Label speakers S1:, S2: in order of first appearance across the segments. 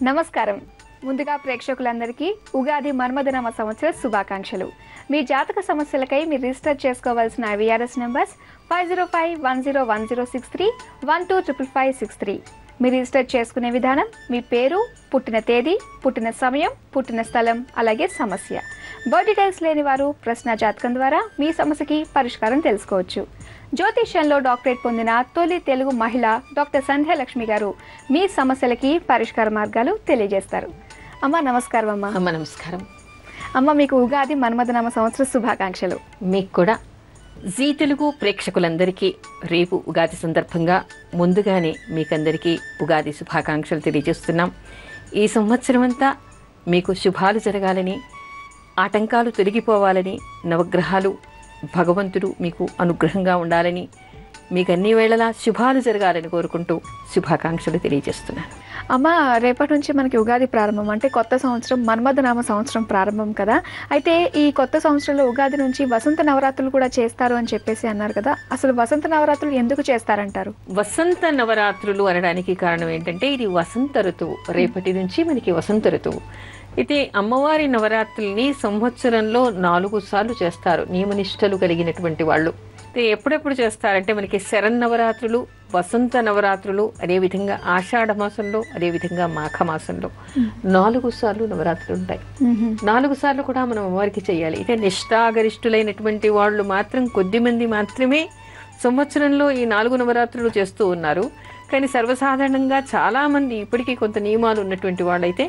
S1: నమస్కారం. ముందుగా ప్రేక్షకులందరికీ ఉగాది మన్మథనామ సంవత్సర శుభాకాంక్షలు. మీ జాతక సమస్యలకై మీరు రిజిస్టర్ చేసుకోవాల్సిన విఆర్ఎస్ నంబర్స్ 5051010631255563. మీరు రిజిస్టర్ చేసుకునే విధానం మీ పేరు, పుట్టిన తేదీ, పుట్టిన సమయం, పుట్టిన స్థలం, అలాగే సమస్య. బర్త్ డీటెయిల్స్ లేని వారు ప్రశ్న జాతకం ద్వారా మీ సమస్యకి పరిష్కారం తెలుసుకోవచ్చు. జ్యోతిష్యంలో డాక్టరేట్ పొందిన తొలి తెలుగు మహిళ డాక్టర్ సంధ్యాలక్ష్మి గారు మీ సమస్యలకి పరిష్కార మార్గాలు తెలియజేస్తారు. అమ్మ నమస్కారం.
S2: అమ్మ నమస్కారం.
S1: అమ్మ మీకు ఉగాది మన్మథనామ సంవత్సర శుభాకాంక్షలు.
S2: మీకు కూడా. జీ తెలుగు ప్రేక్షకులందరికీ రేపు ఉగాది సందర్భంగా ముందుగానే మీకందరికీ ఉగాది శుభాకాంక్షలు తెలియజేస్తున్నాం. ఈ సంవత్సరం అంతా మీకు శుభాలు జరగాలని, ఆటంకాలు తొలగిపోవాలని, నవగ్రహాలు భగవంతుడు మీకు అనుగ్రహంగా ఉండాలని, మీకు అన్ని వేళలా శుభాలు జరగాలని కోరుకుంటూ శుభాకాంక్షలు తెలియజేస్తున్నాను.
S1: అమ్మ రేపటి నుంచి మనకి ఉగాది ప్రారంభం, అంటే కొత్త సంవత్సరం, మన్మథనామ సంవత్సరం ప్రారంభం కదా. అయితే ఈ కొత్త సంవత్సరంలో ఉగాది నుంచి వసంత నవరాత్రులు కూడా చేస్తారు అని చెప్పేసి అన్నారు కదా. అసలు వసంత నవరాత్రులు ఎందుకు చేస్తారంటారు?
S2: వసంత నవరాత్రులు అనడానికి కారణం ఏంటంటే ఇది వసంత ఋతువు. రేపటి నుంచి మనకి వసంత ఋతువు. అయితే అమ్మవారి నవరాత్రుల్ని సంవత్సరంలో 4 సార్లు చేస్తారు నియమనిష్టలు కలిగినటువంటి వాళ్ళు. అయితే ఎప్పుడెప్పుడు చేస్తారంటే మనకి శరన్నవరాత్రులు, వసంత నవరాత్రులు, అదేవిధంగా ఆషాఢ మాసంలో, అదేవిధంగా మాఘ మాసంలో 4 సార్లు నవరాత్రులు ఉంటాయి. 4 సార్లు కూడా మనం అమ్మవారికి చేయాలి. అయితే నిష్ఠాగరిష్ఠులైనటువంటి వాళ్ళు మాత్రం కొద్దిమంది మాత్రమే సంవత్సరంలో ఈ 4 నవరాత్రులు చేస్తూ ఉన్నారు. కానీ సర్వసాధారణంగా చాలామంది ఇప్పటికీ కొంత నియమాలు ఉన్నటువంటి వాళ్ళైతే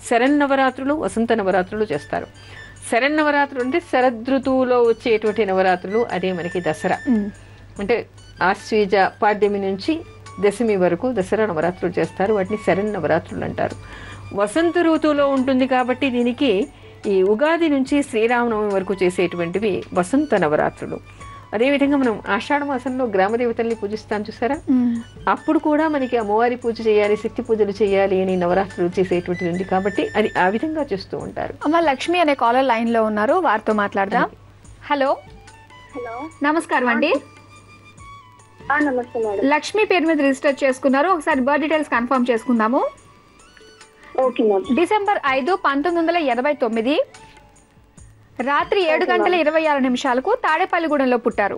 S2: శరన్నవరాత్రులు, వసంత నవరాత్రులు చేస్తారు. శరన్నవరాత్రులు అంటే శరదృతువులో వచ్చేటువంటి నవరాత్రులు. అదే మనకి దసరా, అంటే ఆశ్వీజ పాడ్యమి నుంచి దశమి వరకు దసరా నవరాత్రులు చేస్తారు. వాటిని శరన్నవరాత్రులు అంటారు. వసంత ఋతువులో ఉంటుంది కాబట్టి దీనికి ఈ ఉగాది నుంచి శ్రీరామనవమి వరకు చేసేటువంటివి వసంత నవరాత్రులు. అదేవిధంగా మనం ఆషాఢ మాసంలో గ్రామదేవతల్ని పూజిస్తాం చూసారా, అప్పుడు కూడా మనకి అమ్మవారి పూజ చేయాలి, శక్తి పూజలు చేయాలి అని నవరాత్రులు చేసేటువంటిది ఉంది కాబట్టి అది ఆ విధంగా చేస్తూ ఉంటారు.
S1: అమ్మ లక్ష్మి అనే కాలర్ లైన్ లో ఉన్నారు, వారితో మాట్లాడదాం. హలో.
S3: హలో
S1: నమస్కారం అండి.
S3: నమస్తే మేడం.
S1: లక్ష్మి పేరు మీద రిజిస్టర్ చేసుకున్నారు. ఒకసారి బర్త్ డీటెయిల్స్ కన్ఫర్మ్ చేసుకుందాము.
S3: Okay madam.
S1: డిసెంబర్ 5, 1989 రాత్రి 7:26 తాడేపల్లిగూడెంలో పుట్టారు.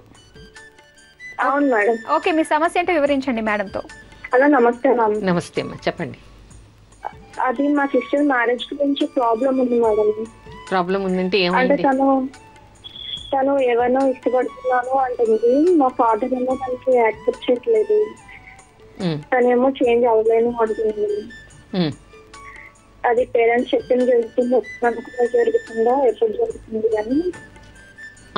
S3: అవును మేడం.
S1: ఓకే, మీ సమస్య ఏంటో వివరించండి మేడంతో.
S3: హలో నమస్తే మ్యామ్.
S2: నమస్తే అమ్మా, చెప్పండి.
S3: అది మా సిస్టర్ మ్యారేజ్ గురించి ప్రాబ్లం ఉంది మేడం.
S2: ప్రాబ్లం ఉందంటే
S3: అంటే
S2: ఏమైంది?
S3: తను ఎవరినో ఇష్టపడుతున్నాను అంటుంది. మా ఫాదర్ ఏమో తనకి యాక్సెప్ట్ చేయట్లేదు. తనేమో చేంజ్ అవ్వలేను అంటుంది. అది పేరెంట్స్ చెప్పింది జరుగుతుందో ఎప్పుడు జరుగుతుంది కానీ.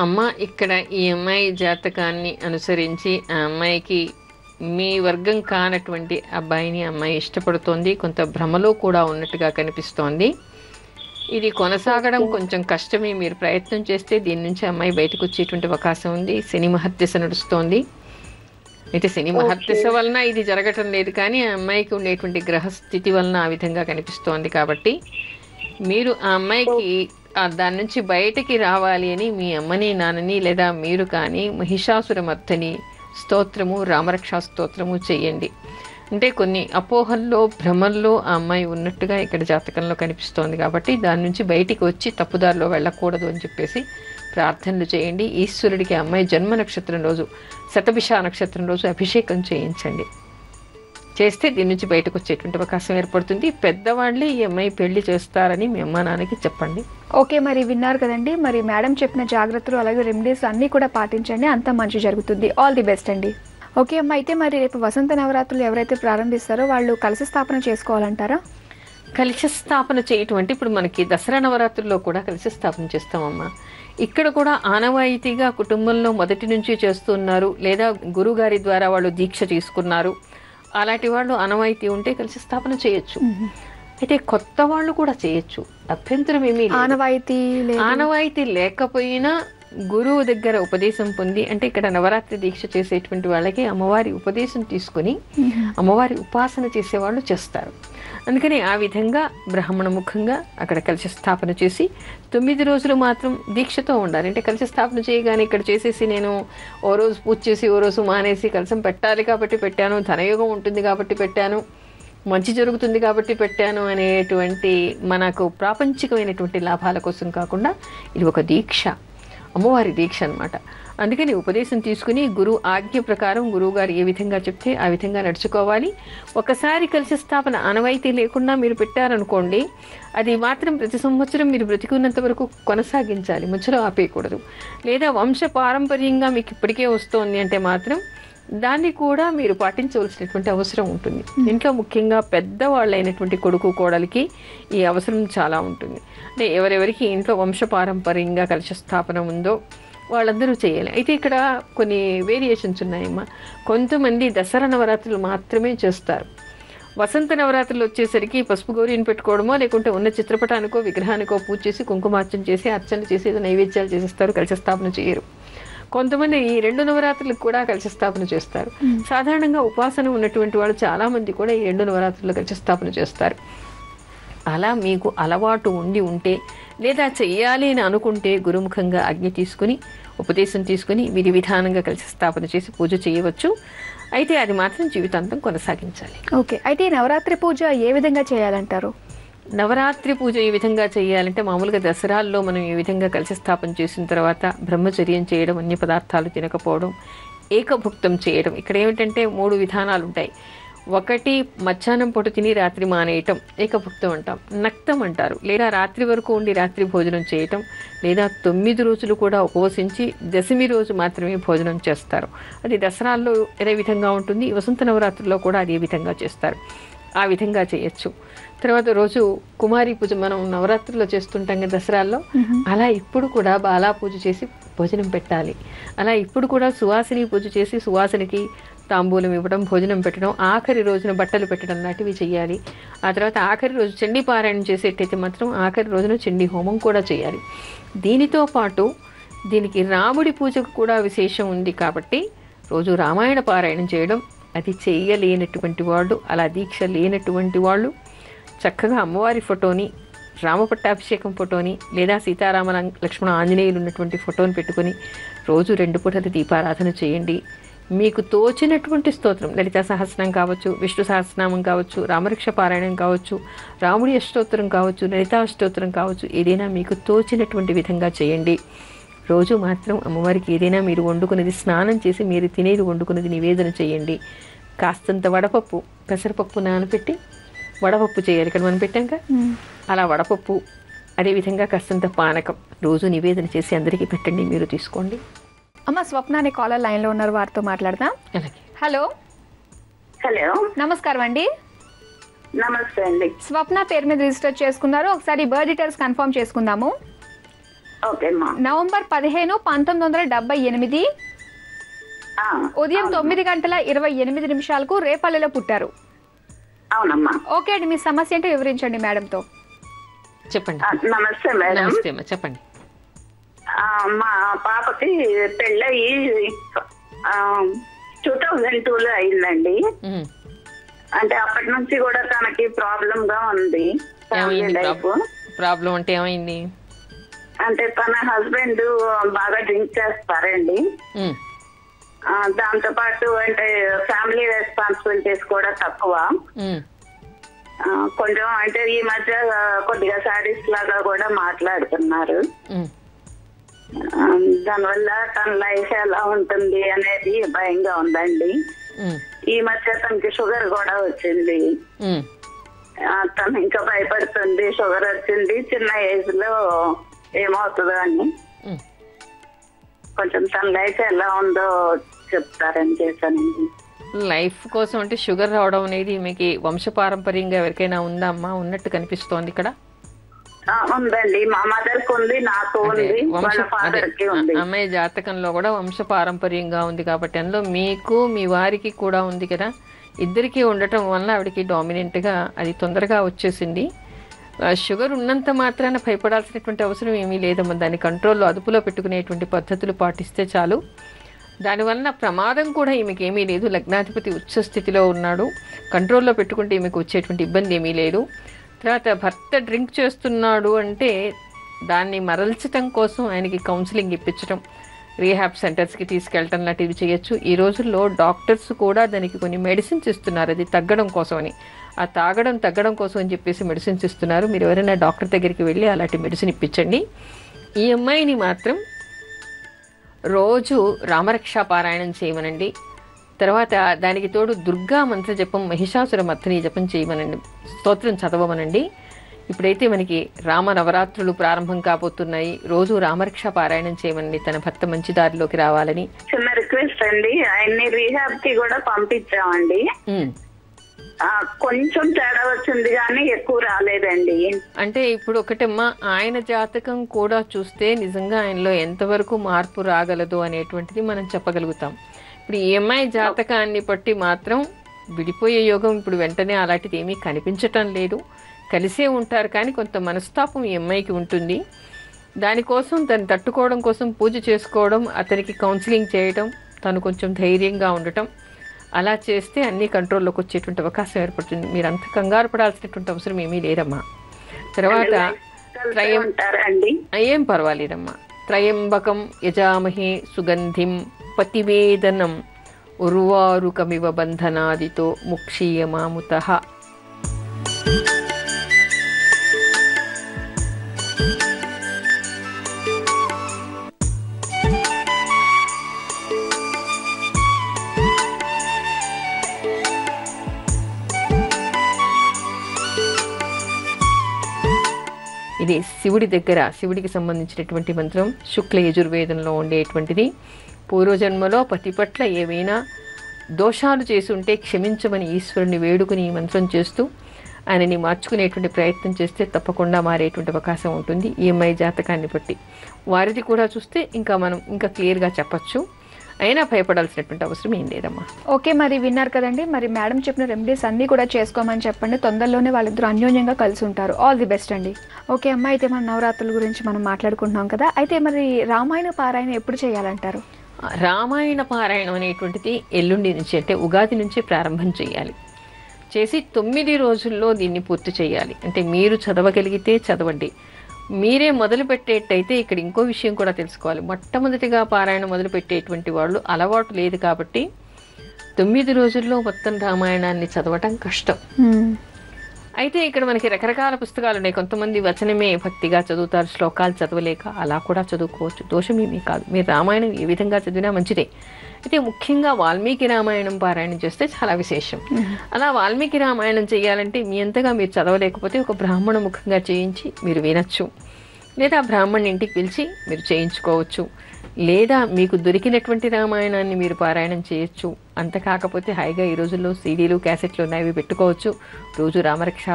S2: అమ్మ ఇక్కడ ఈ అమ్మాయి జాతకాన్ని అనుసరించి ఆ అమ్మాయికి మీ వర్గం కానటువంటి అబ్బాయిని అమ్మాయి ఇష్టపడుతోంది. కొంత భ్రమలో కూడా ఉన్నట్టుగా కనిపిస్తోంది. ఇది కొనసాగడం కొంచెం కష్టమే. మీరు ప్రయత్నం చేస్తే దీని నుంచి అమ్మాయి బయటకు వచ్చేటువంటి అవకాశం ఉంది. శని మహర్దశ నడుస్తోంది. అయితే శని మహర్దశ వలన ఇది జరగటం లేదు, కానీ ఆ అమ్మాయికి ఉండేటువంటి గ్రహస్థితి వలన ఆ విధంగా కనిపిస్తోంది. కాబట్టి మీరు ఆ అమ్మాయికి దాని నుంచి బయటకి రావాలి అని మీ అమ్మని, నాన్నని లేదా మీరు కానీ మహిషాసురమర్దని స్తోత్రము, రామరక్షా స్తోత్రము చేయండి. అంటే కొన్ని అపోహల్లో, భ్రమల్లో ఆ అమ్మాయి ఉన్నట్టుగా ఇక్కడ జాతకంలో కనిపిస్తోంది. కాబట్టి దాని నుంచి బయటికి వచ్చి తప్పుదారిలో వెళ్ళకూడదు అని చెప్పేసి ప్రార్థనలు చేయండి. ఈశ్వరుడికి అమ్మాయి జన్మ నక్షత్రం రోజు, శతభిష నక్షత్రం రోజు అభిషేకం చేయించండి. చేస్తే దీని నుంచి బయటకు వచ్చేటువంటి అవకాశం ఏర్పడుతుంది. పెద్దవాళ్ళే ఈ అమ్మాయి పెళ్లి చేస్తారని మీ అమ్మా నాన్నకి చెప్పండి.
S1: ఓకే, మరి విన్నారు కదండి. మరి మేడం చెప్పిన జాగ్రత్తలు అలాగే రెమెడీస్ అన్నీ కూడా పాటించండి, అంతా మంచి జరుగుతుంది. ఆల్ ది బెస్ట్ అండి. ఓకే అమ్మ, అయితే మరి రేపు వసంత నవరాత్రులు ఎవరైతే ప్రారంభిస్తారో వాళ్ళు కలశ స్థాపన చేసుకోవాలంటారా?
S2: కలశ స్థాపన చేయటం అంటే ఇప్పుడు మనకి దసరా నవరాత్రుల్లో కూడా కలశ స్థాపన చేస్తామమ్మా. ఇక్కడ కూడా ఆనవాయితీగా కుటుంబంలో మొదటి నుంచి చేస్తున్నారు, లేదా గురుగారి ద్వారా వాళ్ళు దీక్ష తీసుకున్నారు, అలాంటి వాళ్ళు ఆనవాయితీ ఉంటే కలశ స్థాపన చేయొచ్చు. అయితే కొత్త వాళ్ళు కూడా చేయొచ్చు, అభ్యంతరం ఏమీ లేదు. ఆనవాయితీ లేకపోయినా గురువు దగ్గర ఉపదేశం పొంది, అంటే ఇక్కడ నవరాత్రి దీక్ష చేసేటువంటి వాళ్ళకి అమ్మవారి ఉపదేశం తీసుకుని అమ్మవారి ఉపాసన చేసేవాళ్ళు చేస్తారు. అందుకని ఆ విధంగా బ్రాహ్మణ ముఖంగా అక్కడ కలశ స్థాపన చేసి 9 రోజులు మాత్రం దీక్షతో ఉండాలి. అంటే కలశ స్థాపన చేయగానే ఇక్కడ చేసేసి నేను ఓ రోజు పూజ చేసి ఓ రోజు మానేసి కలశం పెట్టాలి కాబట్టి పెట్టాను, ధనయోగం ఉంటుంది కాబట్టి పెట్టాను, మంచి జరుగుతుంది కాబట్టి పెట్టాను అనేటువంటి మనకు ప్రాపంచికమైనటువంటి లాభాల కోసం కాకుండా ఇది ఒక దీక్ష, అమ్మవారి దీక్ష అనమాట. అందుకని ఉపదేశం తీసుకుని గురువు ఆజ్ఞ ప్రకారం గురువు గారు ఏ విధంగా చెప్తే ఆ విధంగా నడుచుకోవాలి. ఒకసారి కలశ స్థాపన అనవైతే లేకుండా మీరు పెట్టారనుకోండి, అది మాత్రం ప్రతి సంవత్సరం మీరు బ్రతికున్నంత వరకు కొనసాగించాలి, మధ్యలో ఆపేయకూడదు. లేదా వంశ పారంపర్యంగా మీకు ఇప్పటికే వస్తోంది అంటే మాత్రం దాన్ని కూడా మీరు పాటించవలసినటువంటి అవసరం ఉంటుంది. ఇంట్లో ముఖ్యంగా పెద్దవాళ్ళైనటువంటి కొడుకు కోడలికి ఈ అవసరం చాలా ఉంటుంది. అంటే ఎవరెవరికి ఇంట్లో వంశ పారంపర్యంగా కలశ స్థాపన ఉందో వాళ్ళందరూ చేయాలి. అయితే ఇక్కడ కొన్ని వేరియేషన్స్ ఉన్నాయమ్మా. కొంతమంది దసరా నవరాత్రులు మాత్రమే చేస్తారు. వసంత నవరాత్రులు వచ్చేసరికి పసుపు గౌరీని పెట్టుకోవడమో లేకుంటే ఉన్న చిత్రపటానికో విగ్రహానికో పూజ చేసి కుంకుమార్చన చేసి అర్చన చేసి ఏదో నైవేద్యాలు చేసేస్తారు, కలశ స్థాపన చేయరు. కొంతమంది ఈ 2 నవరాత్రులకు కూడా కలశ స్థాపన చేస్తారు. సాధారణంగా ఉపాసన ఉన్నటువంటి వాళ్ళు చాలామంది కూడా ఈ 2 నవరాత్రులు కలశ స్థాపన చేస్తారు. అలా మీకు అలవాటు ఉంటే లేదా చెయ్యాలి అని అనుకుంటే గురుముఖంగా ఆజ్ఞ తీసుకుని ఉపదేశం తీసుకుని విధి విధానంగా కలశ స్థాపన చేసి పూజ చేయవచ్చు. అయితే అది మాత్రం జీవితాంతం కొనసాగించాలి.
S1: ఓకే, అయితే ఈ నవరాత్రి పూజ ఏ విధంగా చేయాలంటారు?
S2: నవరాత్రి పూజ ఈ విధంగా చేయాలంటే మామూలుగా దసరాల్లో మనం ఈ విధంగా కలశ స్థాపన చేసిన తర్వాత బ్రహ్మచర్యం చేయడం, అన్ని పదార్థాలు తినకపోవడం, ఏకభుక్తం చేయడం. ఇక్కడ ఏమిటంటే 3 విధానాలు ఉంటాయి. ఒకటి మధ్యాహ్నం పూట తిని రాత్రి మానేయటం, ఏకభుక్తం అంటాం. నక్తం అంటారు, లేదా రాత్రి వరకు ఉండి రాత్రి భోజనం చేయటం, లేదా 9 రోజులు కూడా ఉపవసించి దశమి రోజు మాత్రమే భోజనం చేస్తారు. అది దసరాల్లో అదే విధంగా ఉంటుంది, వసంత నవరాత్రుల్లో కూడా అదే విధంగా చేస్తారు. ఆ విధంగా చేయొచ్చు. తర్వాత రోజు కుమారి పూజ మనం నవరాత్రుల్లో చేస్తుంటాం కదా దసరాల్లో, అలా ఇప్పుడు కూడా బాలా పూజ చేసి భోజనం పెట్టాలి. అలా ఇప్పుడు కూడా సువాసిని పూజ చేసి సువాసినికి తాంబూలం ఇవ్వడం, భోజనం పెట్టడం, ఆఖరి రోజున బట్టలు పెట్టడం లాంటివి చేయాలి. ఆ తర్వాత ఆఖరి రోజు చండీ పారాయణం చేసేటైతే మాత్రం ఆఖరి రోజున చండీ హోమం కూడా చేయాలి. దీనితో పాటు దీనికి రాముడి పూజకు కూడా విశేషం ఉంది కాబట్టి రోజు రామాయణ పారాయణం చేయడం. అది చేయలేనటువంటి వాళ్ళు, అలా దీక్ష లేనటువంటి వాళ్ళు చక్కగా అమ్మవారి ఫోటోని, రామపట్టాభిషేకం ఫోటోని లేదా సీతారామ లక్ష్మణ ఆంజనేయులు ఉన్నటువంటి ఫోటోని పెట్టుకొని రోజు 2 పూటల దీపారాధన చేయండి. మీకు తోచినటువంటి స్తోత్రం, లలితా సహస్రనామం కావచ్చు, విష్ణు సహస్రనామం కావచ్చు, రామరక్ష పారాయణం కావచ్చు, రాముడి అష్టోత్తరం కావచ్చు, లలితా అష్టోత్తరం కావచ్చు, ఏదైనా మీకు తోచినటువంటి విధంగా చేయండి. రోజు మాత్రం అమ్మవారికి ఏదైనా మీరు వండుకున్నది స్నానం చేసి మీరు తినేది వండుకున్నది నివేదన చేయండి. కాస్తంత వడపప్పు, పెసరపప్పు నానబెట్టి వడపప్పు చేయాలి ఇక్కడ మనం పెట్టాక. అలా వడపప్పు, అదేవిధంగా కాస్తంత పానకం రోజు నివేదన చేసి అందరికీ పెట్టండి, మీరు తీసుకోండి.
S1: అమ్మ స్వప్న అనే కాలర్ లైన్లో ఉన్నారు, వారితో మాట్లాడదాం. హలో.
S3: హలో,
S1: నమస్కారం అండి.
S3: నమస్తే అండి.
S1: స్వప్న పేరు మీద రిజిస్టర్ చేసుకున్నారు, ఒకసారి బర్త్ డీటెయిల్స్ కన్ఫర్మ్ చేసుకుందాము.
S3: ఓకే అమ్మా.
S1: నవంబర్ 15, 1978 ఉదయం 9:28 రేపల్లెలో పుట్టారు.
S3: అవునమ్మా.
S1: ఓకే అండి, మీ సమస్య ఏంటో వివరించండి మేడంతో.
S2: చెప్పండి.
S3: నమస్తే మేడం.
S2: నమస్తే అమ్మా, చెప్పండి.
S3: మా పాపకి పెళ్ళయి 2002లో అయిందండి. అంటే అప్పటి నుంచి కూడా తనకి ప్రాబ్లం గా ఉంది.
S2: ప్రాబ్లం అంటే ఏమైంది?
S3: అంటే తన హస్బెండ్ బాగా డ్రింక్ చేస్తారండి. దాంతో పాటు అంటే ఫ్యామిలీ రెస్పాన్సిబిలిటీస్ కూడా తక్కువ. కొంచెం అంటే ఈ మధ్య కొద్దిగా సాడిస్ట్ లాగా కూడా మాట్లాడుతున్నారు. దానివల్ల తన లైఫ్ ఎలా ఉంటుంది అనేది భయంగా ఉందండి. ఈ మధ్య తనకి షుగర్ కూడా వచ్చింది. తను ఇంకా భయపడుతుంది, షుగర్ వచ్చింది, చిన్న ఏజ్ లో ఏమవుతుందో అని. కొంచెం తన లైఫ్ ఎలా ఉందో చెప్తారని చేశానండి.
S2: లైఫ్ కోసం అంటే షుగర్ రావడం అనేది మీకు వంశపారంపర్యంగా ఎవరికైనా ఉందా అమ్మా? ఉన్నట్టు కనిపిస్తోంది ఇక్కడ.
S3: ఉందండి, మా మదర్ కు ఉంది, నాకు ఉంది, వాళ్ళ ఫాదర్ కి ఉంది.
S2: అమ్మాయి జాతకంలో కూడా వంశపారంపర్యంగా ఉంది కాబట్టి అందులో మీకు మీ వారికి కూడా ఉంది కదా. ఇద్దరికి ఉండటం వల్ల ఆవిడకి డామినెంట్ గా అది తొందరగా వచ్చేసింది. షుగర్ ఉన్నంత మాత్రాన భయపడాల్సినటువంటి అవసరం ఏమీ లేదమ్మా. దాన్ని కంట్రోల్లో అదుపులో పెట్టుకునేటువంటి పద్ధతులు పాటిస్తే చాలు. దానివల్ల ప్రమాదం కూడా ఈమెకి ఏమీ లేదు. లగ్నాధిపతి ఉచ్చ స్థితిలో ఉన్నాడు, కంట్రోల్లో పెట్టుకుంటే ఈమెకు వచ్చేటువంటి ఇబ్బంది ఏమీ లేదు. తర్వాత భర్త డ్రింక్ చేస్తున్నాడు అంటే దాన్ని మరల్చటం కోసం ఆయనకి కౌన్సిలింగ్ ఇప్పించడం, రీహాబ్ సెంటర్స్కి తీసుకెళ్ళటం లాంటివి చేయొచ్చు. ఈ రోజుల్లో డాక్టర్స్ కూడా దానికి కొన్ని మెడిసిన్స్ ఇస్తున్నారు, అది తగ్గడం కోసమని. ఆ తగ్గడం కోసం అని చెప్పేసి మెడిసిన్స్ ఇస్తున్నారు. మీరు ఎవరైనా డాక్టర్ దగ్గరికి వెళ్ళి అలాంటి మెడిసిన్ ఇప్పించండి. ఈ అమ్మాయిని మాత్రం రోజు రామరక్ష పారాయణం చేయమనండి. తర్వాత దానికి తోడు దుర్గా మంత్ర జపం, మహిషాసుర మర్దిని జపం చేయమనండి, స్తోత్రం చదవమనండి. ఇప్పుడైతే మనకి రామ నవరాత్రులు ప్రారంభం కాబోతున్నాయి. రోజు రామరక్ష పారాయణం చేయమనండి, తన భర్త మంచి దారిలోకి రావాలని.
S3: చిన్న రిక్వెస్ట్ అండి, ఆయన్ని రీహాబ్ కి కూడా పంపించామండి. కొంచెం తేడా వచ్చింది కానీ ఎక్కువ రాలేదండి.
S2: అంటే ఇప్పుడు ఒకటమ్మా, ఆయన జాతకం కూడా చూస్తే నిజంగా ఆయనలో ఎంతవరకు మార్పు రాగలదు అనేటువంటిది మనం చెప్పగలుగుతాం. ఇప్పుడు ఈ అమ్మాయి జాతకాన్ని బట్టి మాత్రం విడిపోయే యోగం ఇప్పుడు వెంటనే అలాంటిది ఏమీ కనిపించటం లేదు. కలిసే ఉంటారు కానీ కొంత మనస్తాపం ఈ అమ్మాయికి ఉంటుంది. దానికోసం తను తట్టుకోవడం కోసం పూజ చేసుకోవడం, అతనికి కౌన్సిలింగ్ చేయడం, తను కొంచెం ధైర్యంగా ఉండటం, అలా చేస్తే అన్ని కంట్రోల్లోకి వచ్చేటువంటి అవకాశం ఏర్పడుతుంది. మీరు అంత కంగారు పడాల్సినటువంటి అవసరం ఏమీ లేదమ్మా. తర్వాత ఏం పర్వాలేదమ్మా. త్రయంబకం యజామహే సుగంధిం పతివేదనం ఉర్వారుకమివ బంధనాదితో ముక్షీయమాముతః. ఇది శివుడికి సంబంధించినటువంటి మంత్రం. శుక్ల యజుర్వేదంలో ఉండేటువంటిది. పూర్వజన్మలో పతి పట్ల ఏవైనా దోషాలు చేసి ఉంటే క్షమించమని ఈశ్వరుని వేడుకుని ఈ మంత్రం చేస్తూ ఆయనని మార్చుకునేటువంటి ప్రయత్నం చేస్తే తప్పకుండా మారేటువంటి అవకాశం ఉంటుంది. ఈఎంఐ జాతకాన్ని బట్టి వారిది కూడా చూస్తే మనం ఇంకా క్లియర్గా చెప్పచ్చు. అయినా భయపడాల్సినటువంటి అవసరం ఏం లేదమ్మా.
S1: ఓకే, మరి విన్నారు కదండి. మరి మేడం చెప్పిన రెమెడీస్ అన్నీ కూడా చేసుకోమని చెప్పండి. తొందరలోనే వాళ్ళిద్దరూ అన్యోన్యంగా కలిసి ఉంటారు. ఆల్ ది బెస్ట్ అండి. ఓకే అమ్మ, అయితే మన నవరాత్రుల గురించి మనం మాట్లాడుకుంటున్నాం కదా. అయితే మరి రామాయణ పారాయణ ఎప్పుడు చేయాలంటారు?
S2: రామాయణ పారాయణం అనేటువంటిది ఎల్లుండి నుంచి, అంటే ఉగాది నుంచి ప్రారంభం చేయాలి. చేసి 9 రోజుల్లో దీన్ని పూర్తి చేయాలి. అంటే మీరు చదవగలిగితే చదవండి. మీరే మొదలు పెట్టేటైతే ఇక్కడ ఇంకో విషయం కూడా తెలుసుకోవాలి. మొట్టమొదటిగా పారాయణం మొదలు పెట్టేటువంటి వాళ్ళు అలవాటు లేదు కాబట్టి 9 రోజుల్లో మొత్తం రామాయణాన్ని చదవటం కష్టం. అయితే ఇక్కడ మనకి రకరకాల పుస్తకాలు ఉన్నాయి. కొంతమంది వచనమే భక్తిగా చదువుతారు, శ్లోకాలు చదవలేక. అలా కూడా చదువుకోవచ్చు, దోషమేమీ కాదు. మీరు రామాయణం ఏ విధంగా చదివినా మంచిదే. అయితే ముఖ్యంగా వాల్మీకి రామాయణం పారాయణం చేస్తే చాలా విశేషం. అలా వాల్మీకి రామాయణం చేయాలంటే మీ అంతగా మీరు చదవలేకపోతే ఒక బ్రాహ్మణ ముఖంగా చేయించి మీరు వినొచ్చు, లేదా బ్రాహ్మణ్ ఇంటికి పిలిచి మీరు చేయించుకోవచ్చు, లేదా మీకు దొరికినటువంటి రామాయణాన్ని మీరు పారాయణం చేయొచ్చు. అంత కాకపోతే హాయిగా ఈ రోజుల్లో సీడీలు, క్యాసెట్లు ఉన్నాయి, అవి పెట్టుకోవచ్చు. రోజు రామరక్ష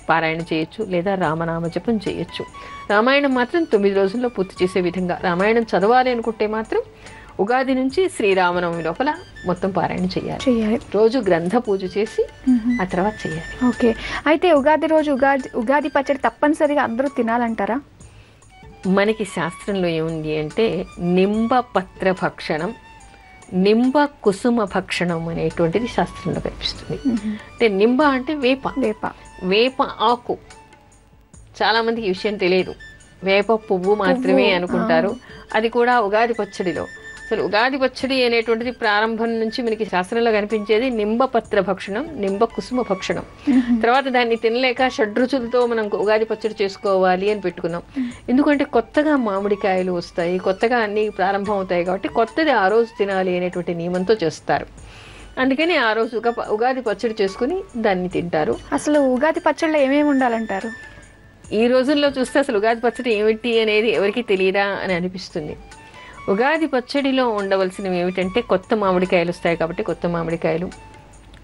S2: పారాయణ చేయొచ్చు, లేదా రామనామ జపం చేయొచ్చు. రామాయణం మాత్రం 9 రోజుల్లో పూర్తి చేసే విధంగా రామాయణం చదవాలి అనుకుంటే మాత్రం ఉగాది నుంచి శ్రీరామనవమి లోపల మొత్తం పారాయణ చేయాలి. రోజు గ్రంథ పూజ చేసి ఆ తర్వాత చేయాలి.
S1: ఓకే, అయితే ఉగాది రోజు ఉగాది పచ్చడి తప్పనిసరిగా అందరూ తినాలంటారా?
S2: మనకి శాస్త్రంలో ఏముంది అంటే నింబ పత్ర భక్షణం, నింబ కుసుమ భక్షణం అనేటువంటిది శాస్త్రంలో కనిపిస్తుంది. అంటే నింబ అంటే వేప ఆకు. చాలా మందికి ఈ విషయం తెలియదు. వేప పువ్వు మాత్రమే అనుకుంటారు. అది కూడా ఉగాది పచ్చడిలో. అసలు ఉగాది పచ్చడి అనేటువంటిది ప్రారంభం నుంచి మనకి శాస్త్రంలో కనిపించేది నింబ పత్ర భక్షణం, నింబ కుసుమ భక్షణం. తర్వాత దాన్ని తినలేక షడ్రుచులతో మనం ఉగాది పచ్చడి చేసుకోవాలి అని పెట్టుకున్నాం. ఎందుకంటే కొత్తగా మామిడికాయలు వస్తాయి, కొత్తగా అన్ని ప్రారంభం అవుతాయి కాబట్టి కొత్తది ఆ రోజు తినాలి అనేటువంటి నియమంతో చేస్తారు. అందుకని ఆ రోజు ఉగాది పచ్చడి చేసుకుని దాన్ని తింటారు.
S1: అసలు ఉగాది పచ్చడిలో ఏమేమి ఉండాలంటారు?
S2: ఈ రోజుల్లో చూస్తే అసలు ఉగాది పచ్చడి ఏమిటి అనేది ఎవరికి తెలియదా అని అనిపిస్తుంది. ఉగాది పచ్చడిలో ఉండవలసినవి ఏమిటంటే కొత్త మామిడికాయలు వస్తాయి కాబట్టి కొత్త మామిడికాయలు,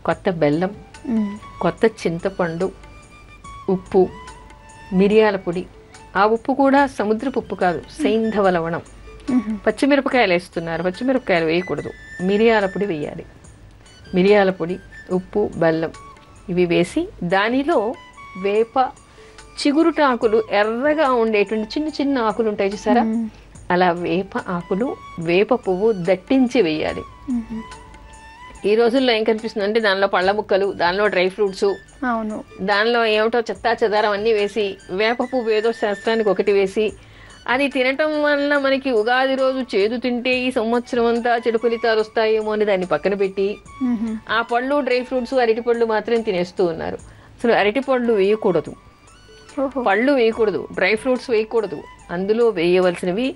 S2: కొత్త బెల్లం, కొత్త చింతపండు, ఉప్పు, మిరియాల పొడి. ఆ ఉప్పు కూడా సముద్రపు ఉప్పు కాదు, సైంధవ లవణం. పచ్చిమిరపకాయలు వేస్తున్నారు, పచ్చిమిరపకాయలు వేయకూడదు, మిరియాల పొడి వేయాలి. మిరియాల పొడి, ఉప్పు, బెల్లం ఇవి వేసి దానిలో వేప చిగురుటాకులు, ఎర్రగా ఉండేటువంటి చిన్న చిన్న ఆకులు ఉంటాయి చూసారా, అలా వేప ఆకులు, వేప పువ్వు దట్టించి వేయాలి. ఈ రోజుల్లో ఏం కనిపిస్తుంది అంటే దానిలో పళ్ళ ముక్కలు, దానిలో డ్రై ఫ్రూట్స్, దానిలో ఏమిటో చెత్తా చెదారం అన్నీ వేసి, వేప పువ్వు ఏదో శాస్త్రానికి ఒకటి వేసి అది తినటం వల్ల మనకి ఉగాది రోజు చేదు తింటే ఈ సంవత్సరం అంతా చెడు ఫలితాలు వస్తాయేమో అని దాన్ని పక్కన పెట్టి ఆ పళ్ళు, డ్రై ఫ్రూట్స్, అరటి పళ్ళు మాత్రం తినేస్తూ ఉన్నారు. అసలు అరటి పళ్ళు వేయకూడదు, పళ్ళు వేయకూడదు, డ్రై ఫ్రూట్స్ వేయకూడదు. అందులో వేయవలసినవి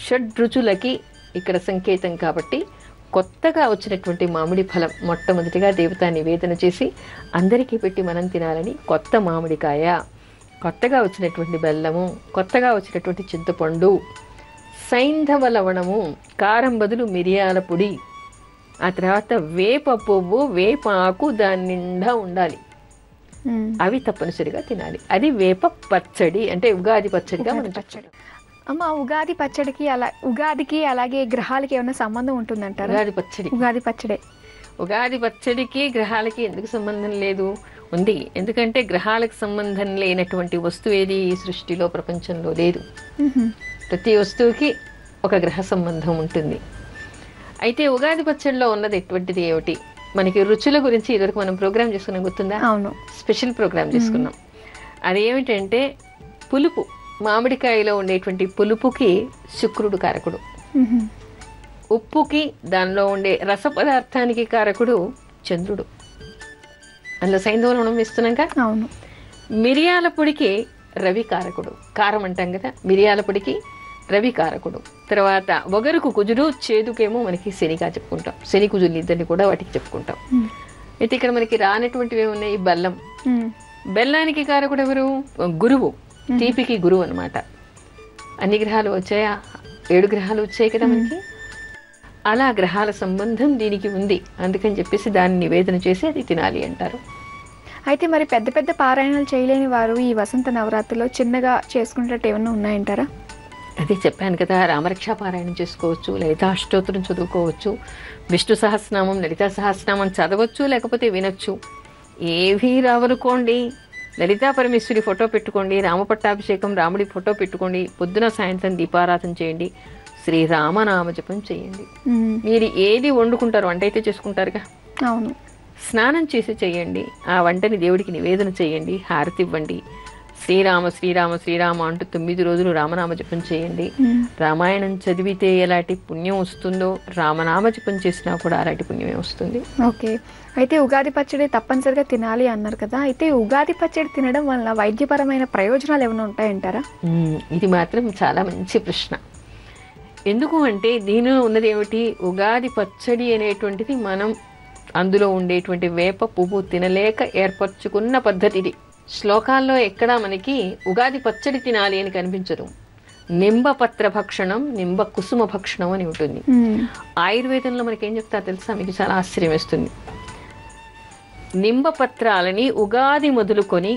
S2: షడ్రుచులకి ఇక్కడ సంకేతం. కాబట్టి కొత్తగా వచ్చినటువంటి మామిడి ఫలం మొట్టమొదటిగా దేవతా నివేదన చేసి అందరికీ పెట్టి మనం తినాలని కొత్త మామిడికాయ, కొత్తగా వచ్చినటువంటి బెల్లము, కొత్తగా వచ్చినటువంటి చింతపండు, సైంధవ లవణము, కారం బదులు మిరియాల పొడి, ఆ తర్వాత వేప పువ్వు, వేప ఆకు దాని నిండా ఉండాలి. అవి తప్పనిసరిగా తినాలి. అది వేప పచ్చడి, అంటే ఉగాది పచ్చడిగా మనం పచ్చడి.
S1: అమ్మ, ఉగాదికి అలాగే గ్రహాలకి ఏమైనా సంబంధం ఉంటుందంటారా?
S2: ఉగాది పచ్చడికి గ్రహాలకి ఎందుకు సంబంధం లేదు? ఉంది. ఎందుకంటే గ్రహాలకు సంబంధం లేనటువంటి వస్తువు ఏది ఈ సృష్టిలో, ప్రపంచంలో లేదు. ప్రతి వస్తువుకి ఒక గ్రహ సంబంధం ఉంటుంది. అయితే ఉగాది పచ్చడిలో ఉన్నది ఎటువంటిది ఏమిటి? మనకి రుచుల గురించి ఇదివరకు మనం ప్రోగ్రామ్ చేసుకున్నాం, గుర్తుందా?
S1: అవును,
S2: స్పెషల్ ప్రోగ్రామ్ చేసుకున్నాం. అదేమిటంటే పులుపు. మామిడికాయలో ఉండేటువంటి పులుపుకి శుక్రుడు కారకుడు, ఉప్పుకి దానిలో ఉండే రస పదార్థానికి కారకుడు చంద్రుడు. అందులో సైంధవ లవణం వేస్తున్నాక
S1: అవును.
S2: మిరియాల పొడికి రవి కారకుడు, కారం అంటాం కదా, మిరియాల పొడికి రవి కారకుడు. తర్వాత ఒగరుకు కుజుడు, చేదుకేమో మనకి శనిగా చెప్పుకుంటాం. శని కుజులు ఇద్దరిని కూడా వాటికి చెప్పుకుంటాం. అయితే ఇక్కడ మనకి రానటువంటివి ఏమున్నాయి? బెల్లం. బెల్లానికి కారకుడు ఎవరు? గురువు. తీపికి గురువు అనమాట. అన్ని గ్రహాలు వచ్చాయా? 7 గ్రహాలు వచ్చాయి కదా మనకి. అలా గ్రహాల సంబంధం దీనికి ఉంది. అందుకని చెప్పేసి దాన్ని నివేదన చేసి అది తినాలి అంటారు.
S1: అయితే మరి పెద్ద పెద్ద పారాయణాలు చేయలేని వారు ఈ వసంత నవరాత్రిలో చిన్నగా చేసుకునేటట్టు ఏమన్నా ఉన్నాయంటారా?
S2: అదే చెప్పాను కదా, రామరక్షా పారాయణం చేసుకోవచ్చు, లలితా అష్టోత్తరం చదువుకోవచ్చు, విష్ణు సహస్రనామం, లలితా సహస్రనామం చదవచ్చు, లేకపోతే వినొచ్చు. ఏవీ రావనుకోండి, లలితా పరమేశ్వరి ఫోటో పెట్టుకోండి, రామపట్టాభిషేకం, రాముడి ఫోటో పెట్టుకోండి, పొద్దున సాయంత్రం దీపారాధన చేయండి, శ్రీరామనామ జపం చేయండి. మీరు ఏది వండుకుంటారు, వంట అయితే చేసుకుంటారుగా,
S1: అవును,
S2: స్నానం చేసి చేయండి. ఆ వంటని దేవుడికి నివేదన చేయండి, హారతి ఇవ్వండి. శ్రీరామ శ్రీరామ శ్రీరామ అంటూ 9 రోజులు రామనామ జపం చేయండి. రామాయణం చదివితే ఎలాంటి పుణ్యం వస్తుందో రామనామ జపం చేసినా కూడా అలాంటి పుణ్యమే వస్తుంది.
S1: ఓకే. అయితే ఉగాది పచ్చడి తప్పనిసరిగా తినాలి అన్నారు కదా, అయితే ఉగాది పచ్చడి తినడం వల్ల వైద్యపరమైన ప్రయోజనాలు ఏమైనా ఉంటాయంటారా?
S2: ఇది మాత్రం చాలా మంచి ప్రశ్న. ఎందుకు అంటే దీనిలో ఉన్నది ఏమిటి? ఉగాది పచ్చడి అనేటువంటిది మనం అందులో ఉండేటువంటి వేప పువ్వు తినలేక ఏర్పరచుకున్న పద్ధతిది. శ్లోకాల్లో ఎక్కడా మనకి ఉగాది పచ్చడి తినాలి అని కనిపించదు. నింబపత్ర భక్షణం, నింబ కుసుమ భక్షణం అని ఉంటుంది. ఆయుర్వేదంలో మనకి ఏం చెప్తారో తెలుసా? మీకు చాలా ఆశ్చర్యం వేస్తుంది. నింబపత్రాలని ఉగాది మొదలుకొని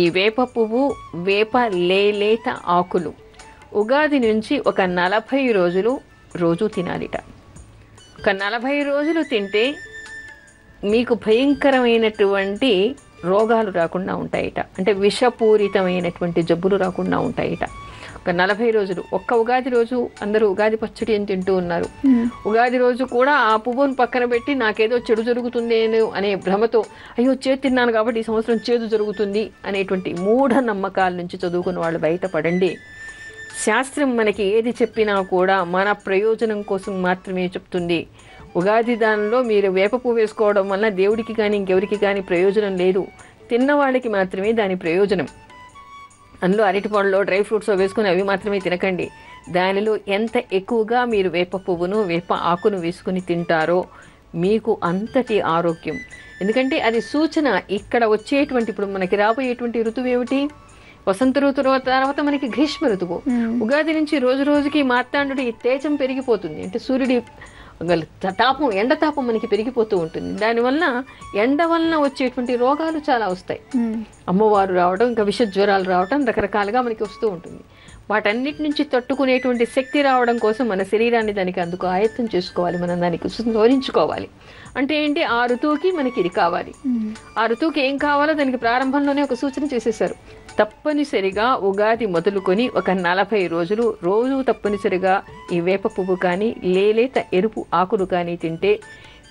S2: ఈ వేప పువ్వు, వేప లేత ఆకులు ఉగాది నుంచి ఒక 40 రోజులు రోజు తినాలిట. ఒక 40 రోజులు తింటే మీకు భయంకరమైనటువంటి రోగాలు రాకుండా ఉంటాయిట. అంటే విషపూరితమైనటువంటి జబ్బులు రాకుండా ఉంటాయిట. ఒక 40 రోజులు. ఒక్క ఉగాది రోజు అందరూ ఉగాది పచ్చడి అని తింటూ ఉన్నారు. ఉగాది రోజు కూడా ఆ పువ్వును పక్కన పెట్టి నాకేదో చెడు జరుగుతుంది అనే భ్రమతో, అయ్యో చేదు తిన్నాను కాబట్టి ఈ సంవత్సరం చేదు జరుగుతుంది అనేటువంటి మూఢ నమ్మకాల నుంచి చదువుకున్న వాళ్ళు బయటపడండి. శాస్త్రం మనకి ఏది చెప్పినా కూడా మన ప్రయోజనం కోసం మాత్రమే చెప్తుంది. ఉగాది దానిలో మీరు వేప పువ్వు వేసుకోవడం వల్ల దేవుడికి కానీ ఇంకెవరికి కానీ ప్రయోజనం లేదు. తిన్నవాళ్ళకి మాత్రమే దాని ప్రయోజనం. అందులో అరటిపండులో డ్రై ఫ్రూట్స్ వేసుకుని అవి మాత్రమే తినకండి. దానిలో ఎంత ఎక్కువగా మీరు వేప పువ్వును, వేప ఆకును వేసుకుని తింటారో మీకు అంతటి ఆరోగ్యం. ఎందుకంటే అది సూచన. ఇక్కడ వచ్చేటువంటి, ఇప్పుడు మనకి రాబోయేటువంటి ఋతువు ఏమిటి? వసంత ఋతువు తర్వాత మనకి గ్రీష్మ ఋతువు. ఉగాది నుంచి రోజు రోజుకి మార్తాండుడి తేజం పెరిగిపోతుంది. అంటే సూర్యుడి తాపం, ఎండ తాపం మనకి పెరిగిపోతూ ఉంటుంది. దానివల్ల ఎండ వలన వచ్చేటువంటి రోగాలు చాలా వస్తాయి. అమ్మవారు రావడం, ఇంకా విష జ్వరాలు రావడం, రకరకాలుగా మనకి వస్తూ ఉంటుంది. వాటన్నిటి నుంచి తట్టుకునేటువంటి శక్తి రావడం కోసం మన శరీరాన్ని దానికి అందుకు ఆయత్తం చేసుకోవాలి, మనం దానికి శోధించుకోవాలి. అంటే ఏంటి? ఆ ఋతువుకి మనకి ఇది కావాలి. ఆ ఋతువుకి ఏం కావాలో దానికి ప్రారంభంలోనే ఒక సూచన చేసేసారు. తప్పనిసరిగా ఉగాది మొదలుకొని ఒక 40 రోజులు రోజు తప్పనిసరిగా ఈ వేప పువ్వు కానీ, లేలేత ఎరుపు ఆకులు కానీ తింటే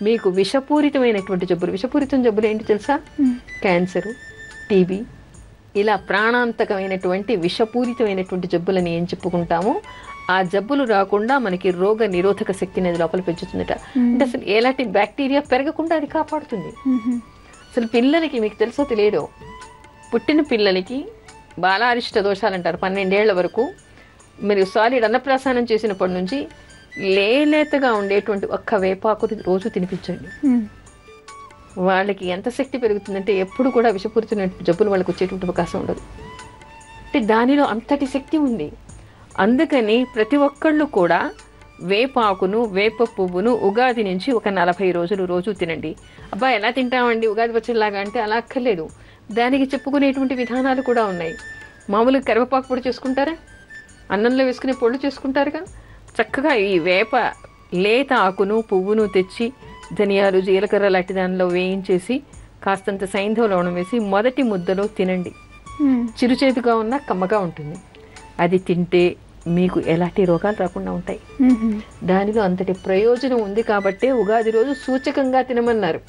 S2: మీకు విషపూరితమైనటువంటి జబ్బులు, విషపూరితం జబ్బులు ఏంటి తెలుసా? క్యాన్సరు, టీబీ, ఇలా ప్రాణాంతకమైనటువంటి విషపూరితమైనటువంటి జబ్బులని ఏం చెప్పుకుంటామో ఆ జబ్బులు రాకుండా మనకి రోగ నిరోధక శక్తి అనేది లోపల పెంచుతుందట. అంటే అసలు ఎలాంటి బ్యాక్టీరియా పెరగకుండా అది కాపాడుతుంది. అసలు పిల్లలకి మీకు తెలుసో తెలియదో, పుట్టిన పిల్లలకి బాలారిష్ట దోషాలు అంటారు. 12 ఏళ్ల వరకు మీరు సాలిడ్ అన్నప్రాసనం చేసినప్పటి నుంచి లేలేతగా ఉండేటువంటి ఒక్క వేపాకు రోజు తినిపించండి. వాళ్ళకి ఎంత శక్తి పెరుగుతుందంటే ఎప్పుడు కూడా విషపూరిత జబ్బులు వాళ్ళకి వచ్చేటువంటి అవకాశం ఉండదు. అంటే దానిలో అంతటి శక్తి ఉంది. అందుకని ప్రతి ఒక్కళ్ళు కూడా వేపాకును వేప పువ్వును ఉగాది నుంచి ఒక 40 రోజులు రోజు తినండి. అబ్బా ఎలా తింటామండి ఉగాది పచ్చడిలాగా అంటే అలా అక్కర్లేదు. దానికి చెప్పుకునేటువంటి విధానాలు కూడా ఉన్నాయి. మామూలుగా కరివేపాకు పొడి చేసుకుంటారా, అన్నంలో వేసుకునే పొళ్ళు చేసుకుంటారుగా. చక్కగా ఈ వేప లేత ఆకును పువ్వును తెచ్చి ధనియాలు జీలకర్ర లాంటి దానిలో వేయించేసి కాస్తంత సైంధవ లవణం వేసి మొదటి ముద్దలో తినండి. చిరుచేదుగా ఉన్న కమ్మగా ఉంటుంది. అది తింటే మీకు ఎలాంటి రోగాలు రాకుండా ఉంటాయి. దానిలో అంతటి ప్రయోజనం ఉంది కాబట్టే ఉగాది రోజు సూచకంగా తినమన్నారు.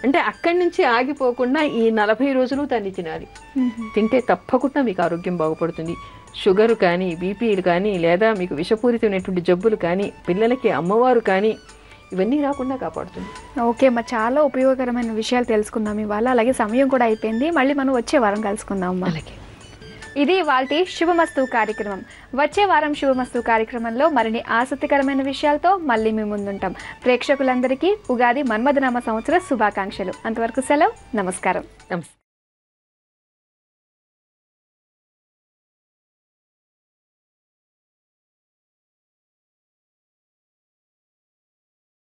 S2: అంటే అక్కడి నుంచి ఆగిపోకుండా ఈ 40 రోజులు దాన్ని తినాలి. తింటే తప్పకుండా మీకు ఆరోగ్యం బాగుపడుతుంది. షుగర్ కానీ బీపీలు కానీ లేదా మీకు విషపూరితమైనటువంటి జబ్బులు కానీ పిల్లలకి అమ్మవారు కానీ ఇవన్నీ రాకుండా కాపాడుతుంది.
S1: ఓకే అమ్మా, చాలా ఉపయోగకరమైన విషయాలు తెలుసుకుందాం ఇవాళ. అలాగే సమయం కూడా అయిపోయింది. మళ్ళీ మనం వచ్చే వారం కలుసుకుందాం అమ్మా.
S2: అలాగే.
S1: ఇది వాల్టి శుభమస్తు కార్యక్రమం. వచ్చే వారం శుభమస్తు కార్యక్రమంలో మరిన్ని ఆసక్తికరమైన విషయాలతో మళ్ళీ మీ ముందుంటాం. ప్రేక్షకులందరికీ ఉగాది మన్మథనామ సంవత్సర శుభాకాంక్షలు. అంతవరకు సెలవు. నమస్కారం.
S2: నమస్తే.